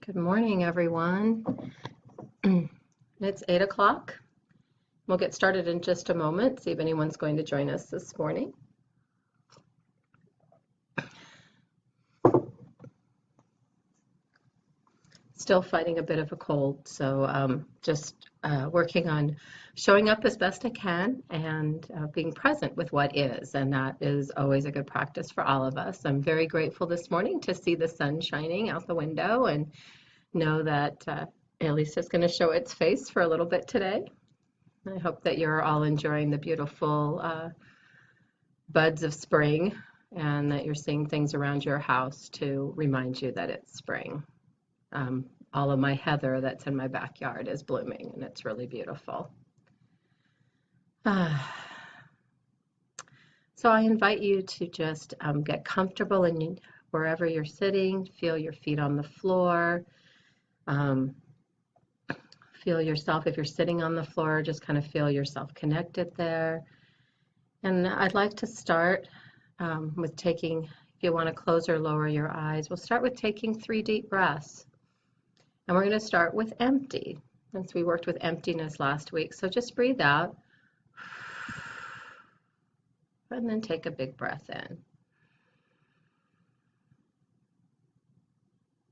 Good morning, everyone. It's 8 o'clock. We'll get started in just a moment, see if anyone's going to join us this morning. Still fighting a bit of a cold, so just working on showing up as best I can and being present with what is, and that is always a good practice for all of us. I'm very grateful this morning to see the sun shining out the window and know that at least it's going to show its face for a little bit today. I hope that you're all enjoying the beautiful buds of spring and that you're seeing things around your house to remind you that it's spring. All of my heather that's in my backyard is blooming and it's really beautiful. So I invite you to just get comfortable in wherever you're sitting, feel your feet on the floor. Feel yourself, if you're sitting on the floor, just kind of feel yourself connected there. And I'd like to start with taking, if you want to close or lower your eyes, we'll start with taking 3 deep breaths. And we're going to start with empty, since we worked with emptiness last week. So just breathe out, and then take a big breath in.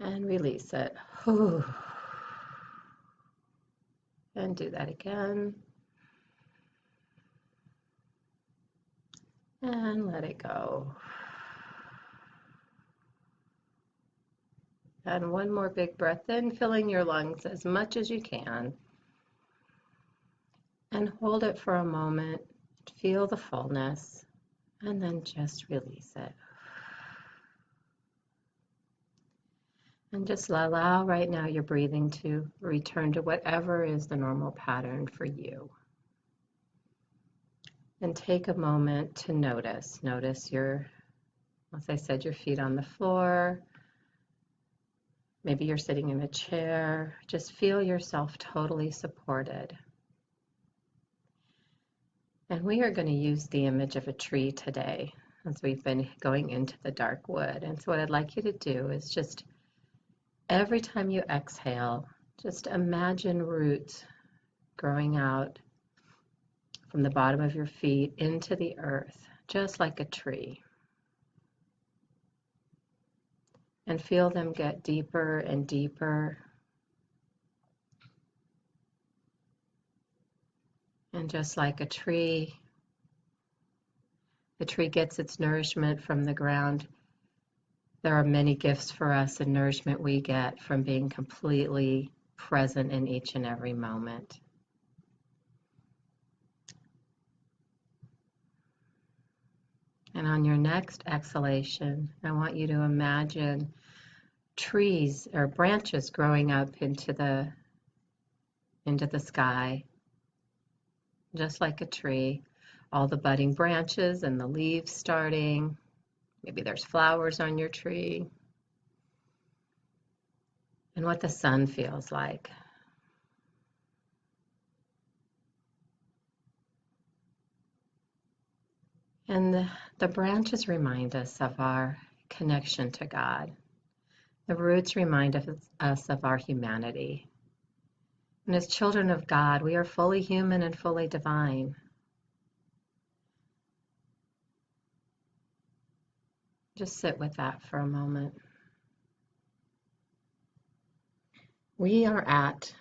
And release it. And do that again. And let it go. And one more big breath in, filling your lungs as much as you can. And hold it for a moment. Feel the fullness. And then just release it. And just allow right now your breathing to return to whatever is the normal pattern for you. And take a moment to notice. Notice your, as I said, your feet on the floor. Maybe you're sitting in a chair. Just feel yourself totally supported. And we are going to use the image of a tree today as we've been going into the dark wood. And so what I'd like you to do is just every time you exhale, just imagine roots growing out from the bottom of your feet into the earth, just like a tree. And feel them get deeper and deeper. And just like a tree, the tree gets its nourishment from the ground. There are many gifts for us and nourishment we get from being completely present in each and every moment. And on your next exhalation, I want you to imagine trees or branches growing up into the sky, just like a tree. All the budding branches and the leaves starting. Maybe there's flowers on your tree. And what the sun feels like. And the branches remind us of our connection to God. The roots remind us of our humanity. And as children of God, we are fully human and fully divine. Just sit with that for a moment. We are at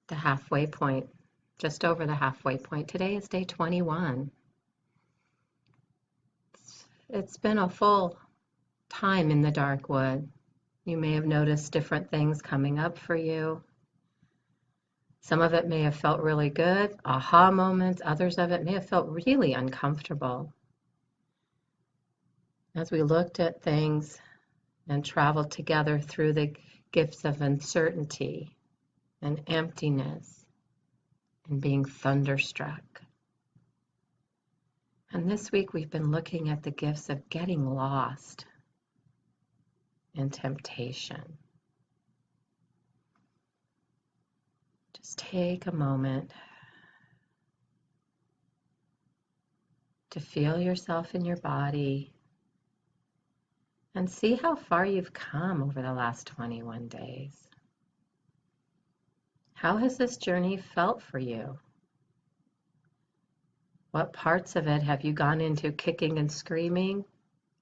the halfway point, just over the halfway point. Today is day 21. It's been a full time in the dark wood. You may have noticed different things coming up for you. Some of it may have felt really good, aha moments. Others of it may have felt really uncomfortable. As we looked at things and traveled together through the gifts of uncertainty and emptiness and being thunderstruck. And this week we've been looking at the gifts of getting lost and temptation. Just take a moment to feel yourself in your body. And see how far you've come over the last 21 days. How has this journey felt for you? What parts of it have you gone into kicking and screaming?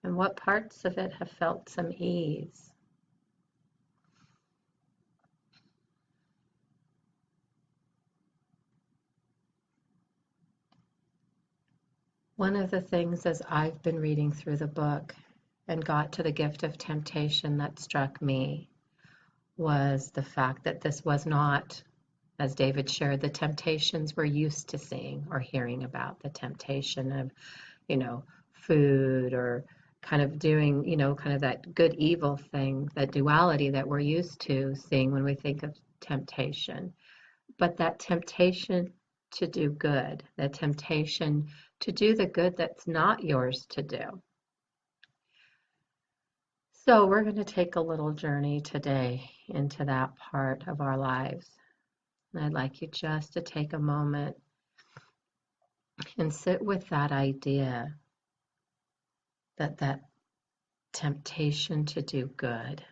And what parts of it have felt some ease? One of the things as I've been reading through the book and got to the gift of temptation that struck me was the fact that this was not, as David shared, the temptations we're used to seeing or hearing about, the temptation of, food or kind of doing, kind of that good evil thing, that duality that we're used to seeing when we think of temptation. But that temptation to do good, the temptation to do the good that's not yours to do. So we're going to take a little journey today into that part of our lives. And I'd like you just to take a moment and sit with that idea that temptation to do good.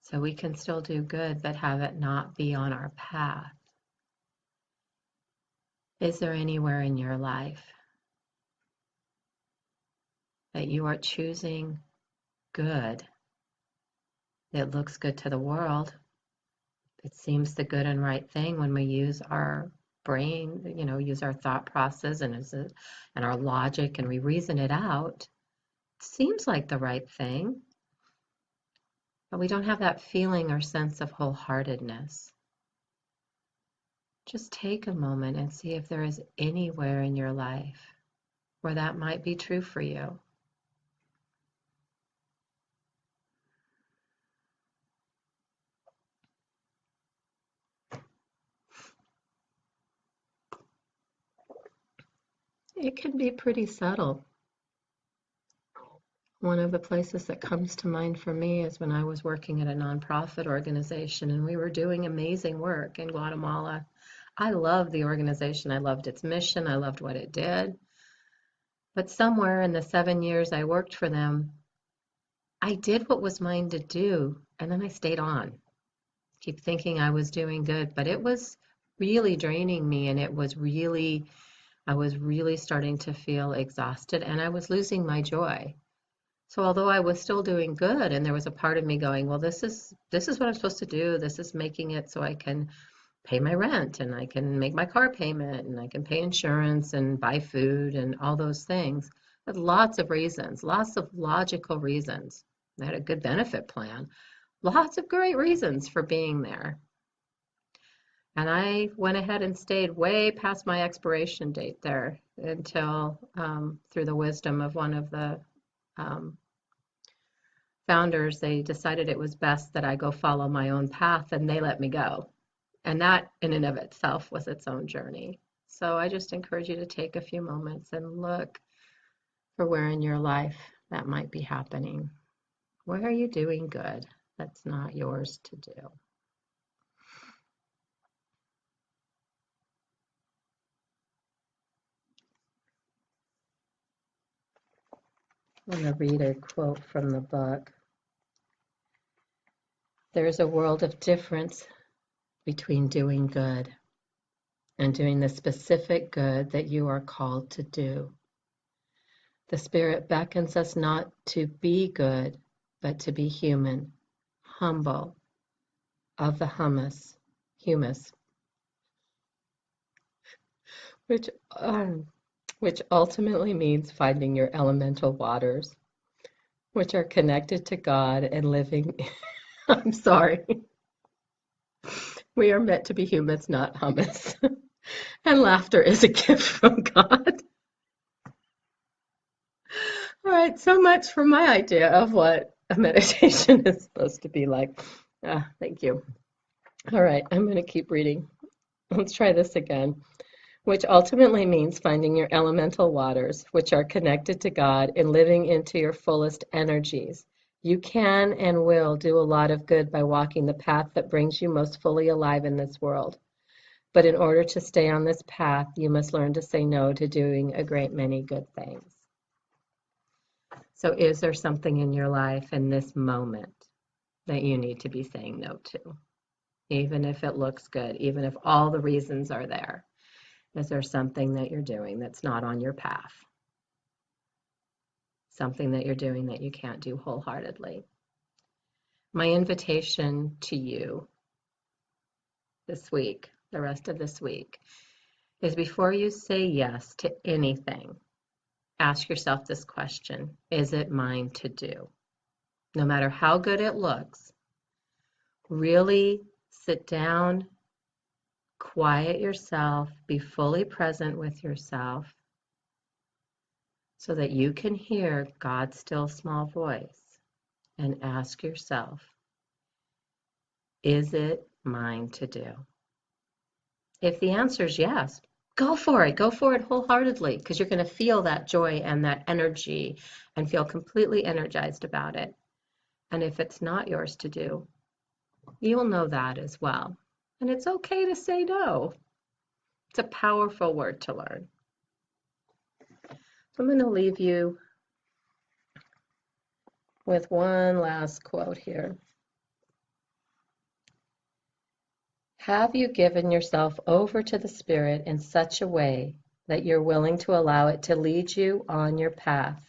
So we can still do good, but have it not be on our path. Is there anywhere in your life that you are choosing good? It looks good to the world. It seems the good and right thing when we use our brain, use our thought process and our logic, and we reason it out. It seems like the right thing, but we don't have that feeling or sense of wholeheartedness. Just take a moment and see if there is anywhere in your life where that might be true for you. It can be pretty subtle. One of the places that comes to mind for me is when I was working at a nonprofit organization and we were doing amazing work in Guatemala. I loved the organization. I loved its mission. I loved what it did. But somewhere in the 7 years I worked for them, I did what was mine to do, and then I stayed on. Keep thinking I was doing good, but it was really draining me, and I was really starting to feel exhausted, and I was losing my joy. So although I was still doing good, and there was a part of me going, well, this is what I'm supposed to do. This is making it so I can pay my rent, and I can make my car payment, and I can pay insurance and buy food and all those things. With lots of reasons, lots of logical reasons. I had a good benefit plan. Lots of great reasons for being there. And I went ahead and stayed way past my expiration date there until, through the wisdom of one of the founders, they decided it was best that I go follow my own path, and they let me go. And that in and of itself was its own journey. So I just encourage you to take a few moments and look for where in your life that might be happening. Where are you doing good that's not yours to do? I'm going to read a quote from the book. There is a world of difference between doing good and doing the specific good that you are called to do. The Spirit beckons us not to be good, but to be human, humble, of the humus, which ultimately means finding your elemental waters, which are connected to God and living. I'm sorry. We are meant to be humans, not hummus. And laughter is a gift from God. All right, so much for my idea of what a meditation is supposed to be like. Thank you. All right, I'm going to keep reading. Let's try this again. Which ultimately means finding your elemental waters, which are connected to God, and living into your fullest energies. You can and will do a lot of good by walking the path that brings you most fully alive in this world. But in order to stay on this path, you must learn to say no to doing a great many good things. So is there something in your life in this moment that you need to be saying no to? Even if it looks good, even if all the reasons are there, is there something that you're doing that's not on your path? Something that you're doing that you can't do wholeheartedly? My invitation to you this week, the rest of this week, is before you say yes to anything, ask yourself this question: is it mine to do? No matter how good it looks, really sit down, quiet yourself, be fully present with yourself so that you can hear God's still small voice, and ask yourself, is it mine to do? If the answer is yes, go for it. Go for it wholeheartedly, because you're going to feel that joy and that energy and feel completely energized about it. And if it's not yours to do, you'll know that as well. And it's okay to say no. It's a powerful word to learn. So I'm going to leave you with one last quote here. Have you given yourself over to the Spirit in such a way that you're willing to allow it to lead you on your path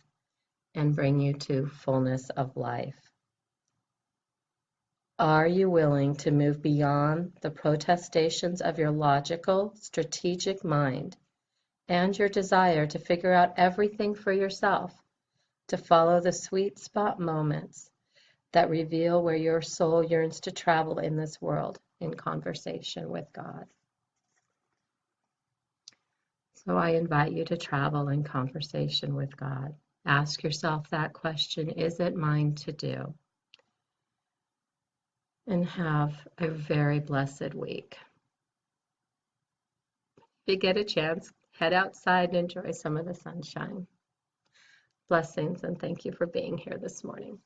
and bring you to fullness of life? Are you willing to move beyond the protestations of your logical, strategic mind and your desire to figure out everything for yourself, to follow the sweet spot moments that reveal where your soul yearns to travel in this world in conversation with God? So I invite you to travel in conversation with God. Ask yourself that question: is it mine to do? And have a very blessed week. If you get a chance, head outside and enjoy some of the sunshine. Blessings, and thank you for being here this morning.